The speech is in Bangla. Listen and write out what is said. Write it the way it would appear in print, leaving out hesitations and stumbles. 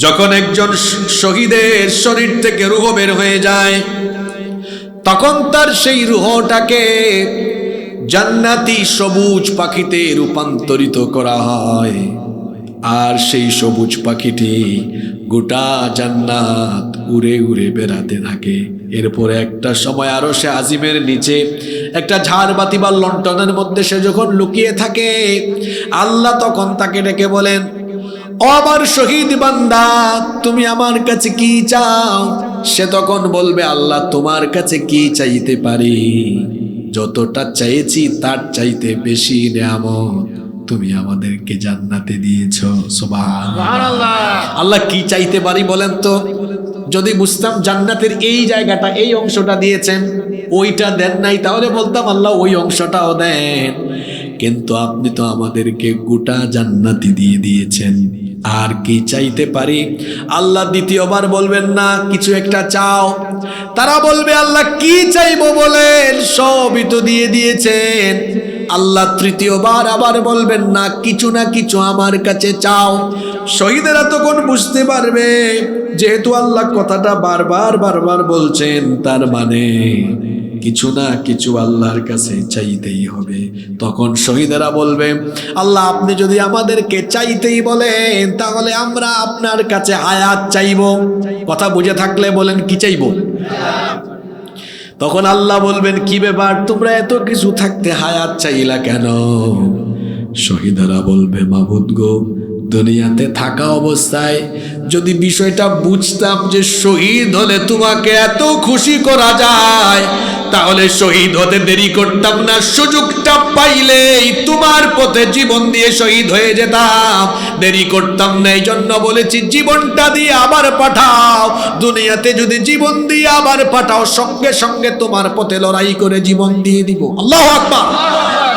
যখন একজন শহীদের শরীর থেকে রূহ বের হয়ে যায়, তখন তার সেই রূহটাকে জান্নাতি সবুজ পাখিতে রূপান্তরিত করা হয়। আর সেই সবুজ পাখিটি গোটা জান্নাত উড়ে উড়ে বেড়াতে থাকে। এরপরে একটা সময় আরো সে আজিমের নিচে একটা ঝাড়বাতি বা লণ্ঠনের মধ্যে সে যখন লুকিয়ে থাকে, আল্লাহ তখন তাকে ডেকে বলেন, ও আমার শহীদ বান্দা, তুমি আমার কাছে কি চাও? সে তখন বলবে, আল্লাহ তোমার কাছে কি চাইতে পারি? যতটা চাইছি তার চাইতে বেশি নেয়ামত তুমি আমাদেরকে জান্নাতে দিয়েছো। সুবহানাল্লাহ। আল্লাহ কি চাইতে পারি বলেন তো? যদি বুঝতাম জান্নাতের এই জায়গাটা, এই অংশটা দিয়েছেন, ওইটা দেন নাই, তাহলে বলতাম আল্লাহ ওই অংশটাও দেন। কিন্তু আপনি তো আমাদেরকে গোটা জান্নাতি দিয়ে দিয়েছেন, আর কি চাইতে পারি? আল্লাহ দ্বিতীয়বার বলবেন না কিছু একটা চাও। তারা বলবে আল্লাহ কি চাইবো বলেন, সবই তো দিয়ে দিয়েছেন। আল্লাহ তৃতীয়বার আবার বলবেন না কিছু আমার কাছে চাও। শহীদেরা তখন বুঝতে পারবে, যেহেতু আল্লাহ কথাটা বারবার বলছেন, তার মানে কিছু না কিছু আল্লাহর কাছে চাইতেই হবে। তখন শহীদেরা বলবে, আল্লাহ আপনি যদি আমাদেরকে চাইতেই বলেন, তাহলে আমরা আপনার কাছে হায়াত চাইব। কথা বুঝে থাকলে বলেন কি চাইব? তখন আল্লাহ বলবেন, কি ব্যাপার, তোমরা এত কিছু থাকতে হায়াত চাইলা কেন? শহীদেরা বলবে, মাবুদ গো, দুনিয়াতে থাকা অবস্থায় যদি বিষয়টা বুঝতাম যে শহীদ হলে তোমাকে এত খুশি করা যায়, তাহলে শহীদ হতে দেরি করতাম না। সুযোগটা পাইলেই তোমার পথে জীবন দিয়ে শহীদ হয়ে যেতাম, দেরি করতাম না। এই জন্য বলেছি জীবনটা দিয়ে আবার পাঠাও। দুনিয়াতে যদি জীবন দিয়ে আবার পাঠাও, সঙ্গে সঙ্গে তোমার পথে লড়াই করে জীবন দিয়ে দিব। আল্লাহু আকবার।